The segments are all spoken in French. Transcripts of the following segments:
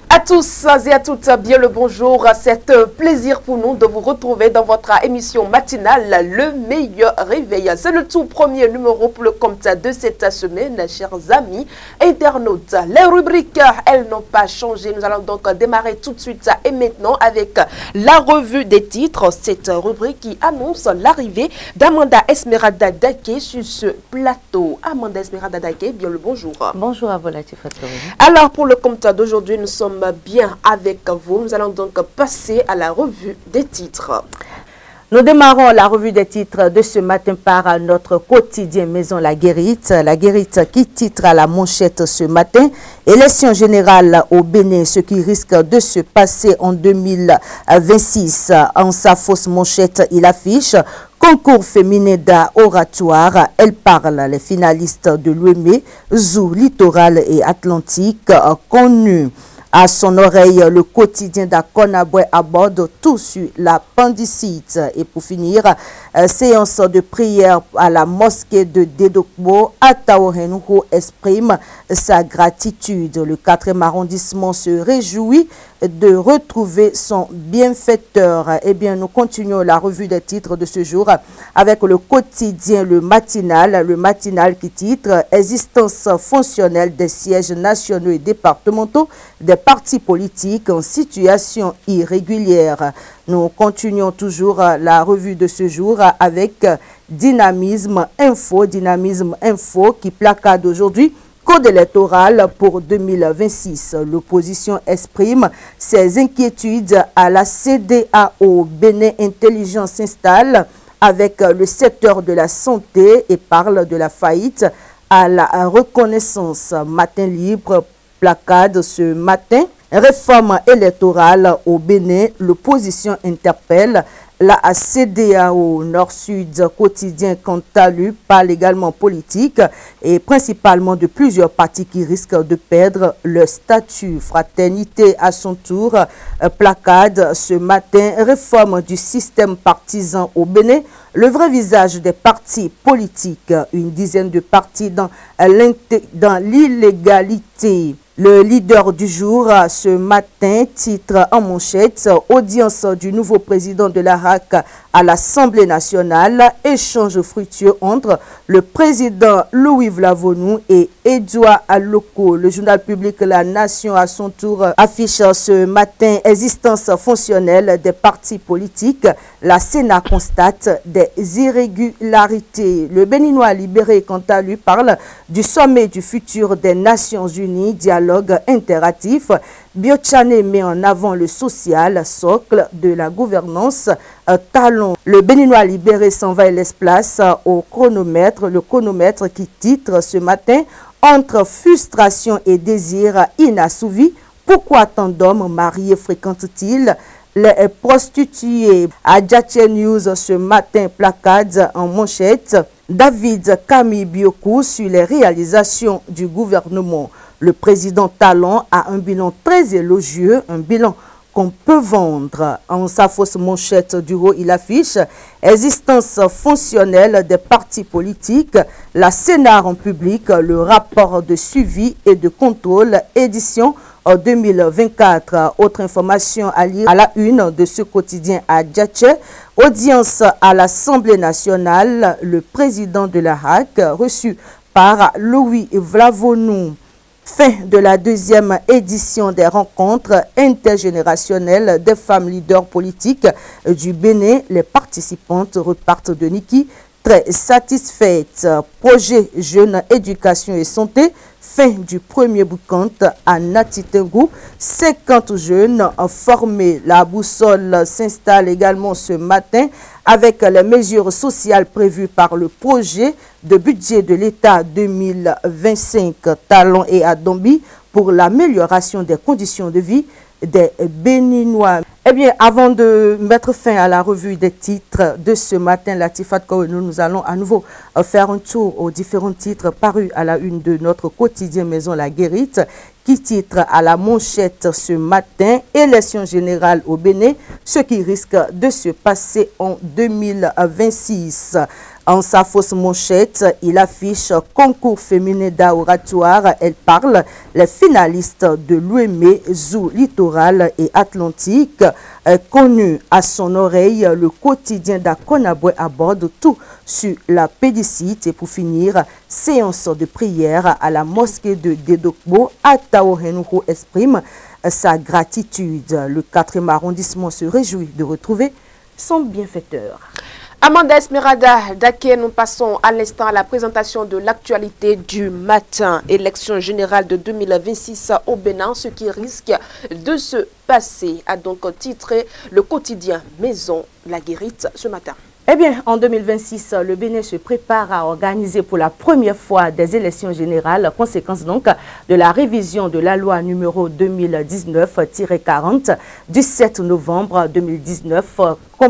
À tous et à toutes, bien le bonjour. C'est un plaisir pour nous de vous retrouver dans votre émission matinale, le meilleur réveil. C'est le tout premier numéro pour le compte de cette semaine, chers amis internautes. Les rubriques, elles n'ont pas changé. Nous allons donc démarrer tout de suite et maintenant avec la revue des titres. Cette rubrique qui annonce l'arrivée d'Amanda Esmeralda Daké sur ce plateau. Amanda Esmeralda Daké, bien le bonjour. Bonjour à vous, Latifa. Alors, pour le compte d'aujourd'hui, nous sommes bien avec vous. Nous allons donc passer à la revue des titres. Nous démarrons la revue des titres de ce matin par notre quotidien Maison La Guérite. La Guérite qui titre à la manchette ce matin: élection générale au Bénin, ce qui risque de se passer en 2026. En sa fausse manchette, il affiche concours féminin d'oratoire. Elle parle les finalistes de l'UEME, Zou, Littoral et Atlantique, connus. À son oreille, le quotidien d'Akonaboué aborde tout sur l'appendicite. Et pour finir, séance de prière à la mosquée de Dédokbo, Ataorenouho exprime sa gratitude. Le 4e arrondissement se réjouit de retrouver son bienfaiteur. Eh bien, nous continuons la revue des titres de ce jour avec le quotidien Le Matinal qui titre « Existence fonctionnelle des sièges nationaux et départementaux des partis politiques en situation irrégulière ». Nous continuons toujours la revue de ce jour avec Dynamisme Info qui placade aujourd'hui code électoral pour 2026. L'opposition exprime ses inquiétudes à la CEDEAO. Bénin Intelligence s'installe avec le secteur de la santé et parle de la faillite à la reconnaissance. Matin libre placade ce matin. Réforme électorale au Bénin, l'opposition interpelle la CEDEAO. Nord-Sud quotidien quant à lui parle également politique et principalement de plusieurs partis qui risquent de perdre leur statut. Fraternité à son tour placade ce matin: réforme du système partisan au Bénin, le vrai visage des partis politiques. Une dizaine de partis dans l'illégalité. Le leader du jour ce matin titre en manchette: audience du nouveau président de la RAC à l'Assemblée nationale, échange fructueux entre le président Louis Vlavonou et Edouard Aloko. Le journal public La Nation à son tour affiche ce matin: existence fonctionnelle des partis politiques, la Sénat constate des irrégularités. Le Béninois libéré quant à lui parle du sommet du futur des Nations Unies, dialogue interactif. Biochane met en avant le social, socle de la gouvernance, talon. Le Béninois libéré s'en va et laisse place au chronomètre. Le chronomètre qui titre ce matin: entre frustration et désir inassouvi, pourquoi tant d'hommes mariés fréquentent-ils les prostituées? À Djatché News ce matin placade en manchette: David Camille Biokou sur les réalisations du gouvernement. Le président Talon a un bilan très élogieux, un bilan qu'on peut vendre. En sa fausse manchette du haut, il affiche: existence fonctionnelle des partis politiques, la Sénat en public, le rapport de suivi et de contrôle, édition 2024. Autre information à lire à la une de ce quotidien à Djatché: audience à l'Assemblée nationale, le président de la RAC reçu par Louis Vlavonou. Fin de la 2e édition des rencontres intergénérationnelles des femmes leaders politiques du Bénin. Les participantes repartent de Niki très satisfaites. Projet Jeunes, Éducation et Santé. Fin du premier bootcamp à Natitengou. 50 jeunes formés. La boussole s'installe également ce matin avec les mesures sociales prévues par le projet de budget de l'État 2025. Talon et Adombi pour l'amélioration des conditions de vie des Béninois. Eh bien, avant de mettre fin à la revue des titres de ce matin, Latifat Kouenou, nous allons à nouveau faire un tour aux différents titres parus à la une de notre quotidien Maison La Guérite, qui titre à la manchette ce matin: élection générale au Bénin, ce qui risque de se passer en 2026. En sa fausse manchette, il affiche concours féminin d'oratoire. Elle parle les finalistes de l'UEME, Zoo Littoral et Atlantique. Connu à son oreille, le quotidien d'Akonabwe aborde tout sur la pédicite. Et pour finir, séance de prière à la mosquée de Dedokbo. Ataohenouko exprime sa gratitude. Le 4e arrondissement se réjouit de retrouver son bienfaiteur. Amanda Esmeralda Daké, nous passons à l'instant à la présentation de l'actualité du matin. Élection générale de 2026 au Bénin, ce qui risque de se passer, a donc titré le quotidien Maison La Guérite ce matin. Eh bien, en 2026, le Bénin se prépare à organiser pour la première fois des élections générales, conséquence donc de la révision de la loi numéro 2019-40 du 7 novembre 2019,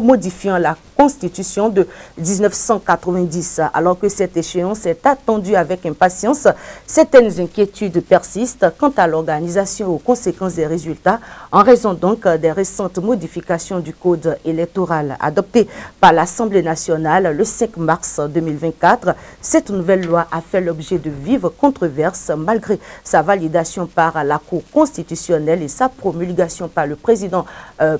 modifiant la Constitution de 1990. Alors que cette échéance est attendue avec impatience, certaines inquiétudes persistent quant à l'organisation et aux conséquences des résultats, en raison donc des récentes modifications du code électoral adoptées par l'Assemblée nationale le 5 mars 2024. Cette nouvelle loi a fait l'objet de vives controverses malgré sa validation par la Cour constitutionnelle et sa promulgation par le président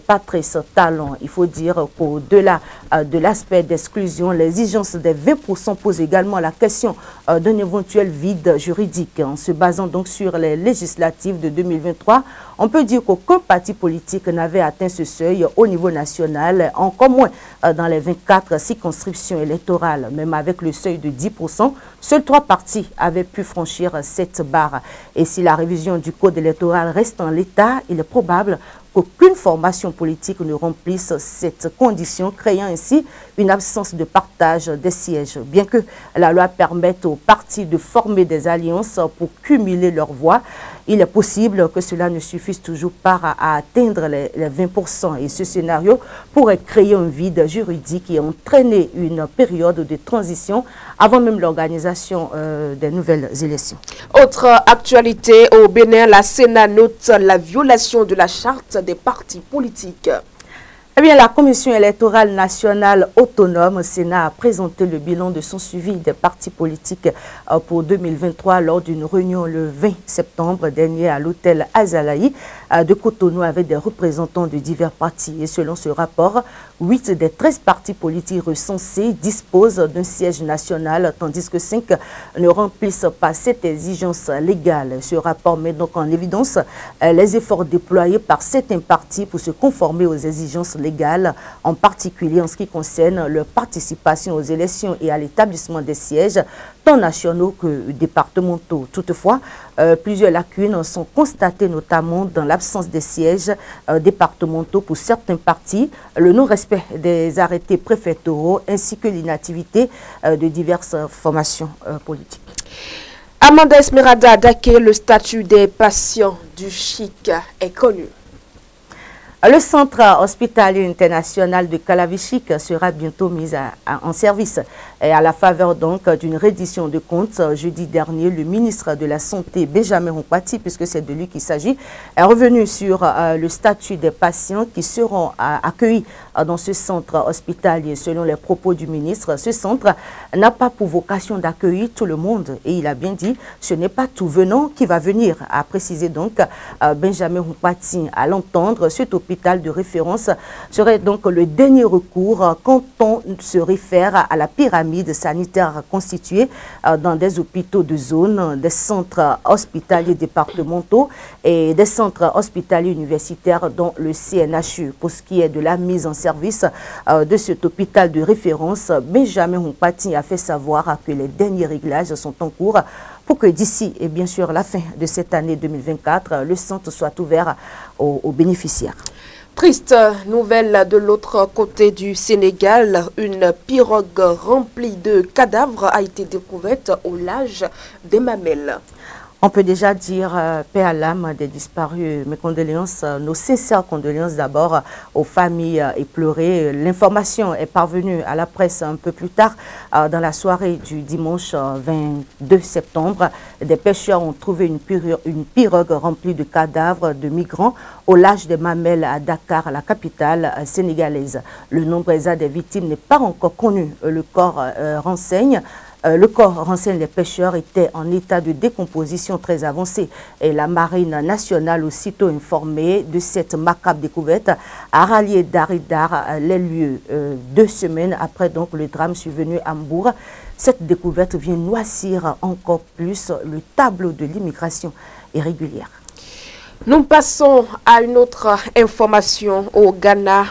Patrice Talon. Il faut dire qu'au-delà de l'aspect d'exclusion, l'exigence des 20% pose également la question d'un éventuel vide juridique. En se basant donc sur les législatives de 2023, on peut dire qu'aucun parti politique n'avait atteint ce seuil au niveau national, encore moins dans les 24 circonscriptions électorales. Même avec le seuil de 10%, seuls 3 partis avaient pu franchir cette barre. Et si la révision du code électoral reste en l'état, il est probable qu'aucune formation politique ne remplisse cette condition, créant ainsi une absence de partage des sièges. Bien que la loi permette aux partis de former des alliances pour cumuler leurs voix, il est possible que cela ne suffise toujours pas à atteindre les 20%. Et ce scénario pourrait créer un vide juridique et entraîner une période de transition avant même l'organisation des nouvelles élections. Autre actualité au Bénin, la Sénat note la violation de la charte des partis politiques. Eh bien, la Commission électorale nationale autonome, Sénat, a présenté le bilan de son suivi des partis politiques pour 2023 lors d'une réunion le 20 septembre dernier à l'hôtel Azalaï de Cotonou avec des représentants de divers partis. Et selon ce rapport, 8 des 13 partis politiques recensés disposent d'un siège national, tandis que 5 ne remplissent pas cette exigence légale. Ce rapport met donc en évidence les efforts déployés par certains partis pour se conformer aux exigences légales, en particulier en ce qui concerne leur participation aux élections et à l'établissement des sièges, tant nationaux que départementaux. Toutefois, plusieurs lacunes sont constatées, notamment dans l'absence des sièges départementaux pour certains partis, le non-respect des arrêtés préfectoraux ainsi que l'inactivité de diverses formations politiques. Amanda Esmeralda Daké, le statut des patients du chic est connu. Le centre hospitalier international de Calavichik sera bientôt mis en service. Et à la faveur donc d'une reddition de comptes, jeudi dernier, le ministre de la Santé, Benjamin Humpati, puisque c'est de lui qu'il s'agit, est revenu sur le statut des patients qui seront accueillis dans ce centre hospitalier. Selon les propos du ministre, ce centre n'a pas pour vocation d'accueillir tout le monde. Et il a bien dit, ce n'est pas tout venant qui va venir, a précisé donc Benjamin Humpati. À l'entendre, cet hôpital de référence serait donc le dernier recours quand on se réfère à la pyramide sanitaire constituée dans des hôpitaux de zone, des centres hospitaliers départementaux et des centres hospitaliers universitaires dont le CNHU. Pour ce qui est de la mise en service de cet hôpital de référence, Benjamin Humpati a fait savoir que les derniers réglages sont en cours pour que d'ici et bien sûr la fin de cette année 2024, le centre soit ouvert aux bénéficiaires. Triste nouvelle de l'autre côté du Sénégal, une pirogue remplie de cadavres a été découverte au large des Mamelles. On peut déjà dire paix à l'âme des disparus. Mes condoléances, nos sincères condoléances d'abord aux familles éplorées. L'information est parvenue à la presse un peu plus tard dans la soirée du dimanche 22 septembre. Des pêcheurs ont trouvé une pirogue remplie de cadavres de migrants au large des Mamelles à Dakar, la capitale sénégalaise. Le nombre exact des victimes n'est pas encore connu. Le corps renseigne les pêcheurs étaient en état de décomposition très avancé et la marine nationale, aussitôt informée de cette macabre découverte, a rallié Daridar les lieux 2 semaines après donc le drame survenu à Mbour. Cette découverte vient noircir encore plus le tableau de l'immigration irrégulière. Nous passons à une autre information. Au Ghana,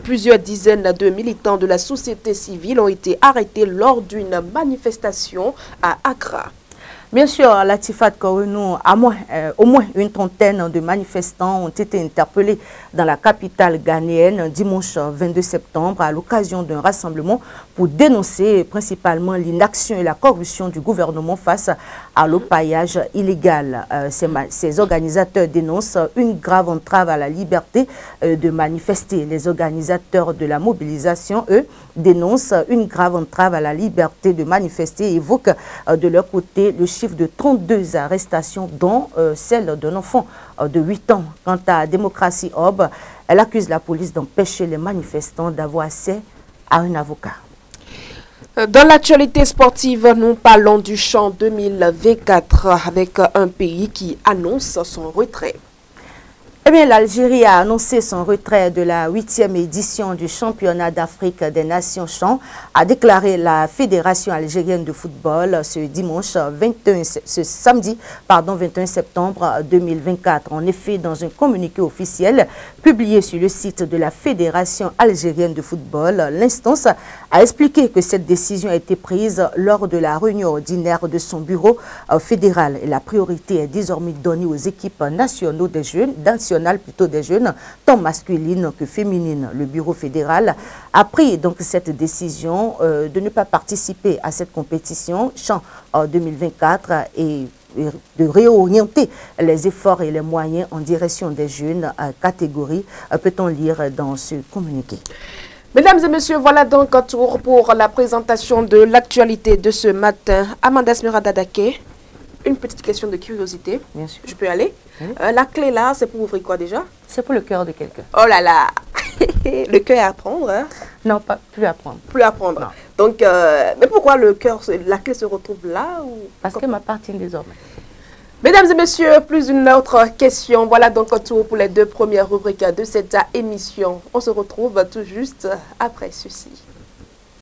plusieurs dizaines de militants de la société civile ont été arrêtés lors d'une manifestation à Accra. Bien sûr, Latifat Kourenou, au moins une trentaine de manifestants ont été interpellés dans la capitale ghanéenne dimanche 22 septembre à l'occasion d'un rassemblement pour dénoncer principalement l'inaction et la corruption du gouvernement face à l'orpaillage illégal. Ces organisateurs dénoncent une grave entrave à la liberté de manifester. Les organisateurs de la mobilisation, eux, dénoncent une grave entrave à la liberté de manifester et évoquent de leur côté le chiffre de 32 arrestations, dont celle d'un enfant de 8 ans. Quant à Démocratie Orb, elle accuse la police d'empêcher les manifestants d'avoir accès à un avocat. Dans l'actualité sportive, nous parlons du Chan 2024 avec un pays qui annonce son retrait. Eh bien, l'Algérie a annoncé son retrait de la 8e édition du championnat d'Afrique des Nations Chan, a déclaré la Fédération algérienne de football ce samedi 21 septembre 2024. En effet, dans un communiqué officiel publié sur le site de la Fédération algérienne de football, l'instance a expliqué que cette décision a été prise lors de la réunion ordinaire de son bureau fédéral. Et la priorité est désormais donnée aux équipes nationales des jeunes, tant masculines que féminines. Le bureau fédéral a pris donc cette décision de ne pas participer à cette compétition Chan 2024 et de réorienter les efforts et les moyens en direction des jeunes catégories, peut-on lire dans ce communiqué. Mesdames et messieurs, voilà donc un tour pour la présentation de l'actualité de ce matin. Amanda Esmeralda Dake, une petite question de curiosité. Bien sûr. Je peux aller? Oui. La clé là, c'est pour ouvrir quoi déjà? C'est pour le cœur de quelqu'un. Oh là là. Le cœur à prendre, hein? Non, plus à prendre. Plus à prendre. Non. Donc, mais pourquoi le cœur, la clé se retrouve là ou... Parce qu'elle m'appartient désormais. Mesdames et messieurs, plus une autre question. Voilà donc un tour pour les 2 premières rubriques de cette émission. On se retrouve tout juste après ceci.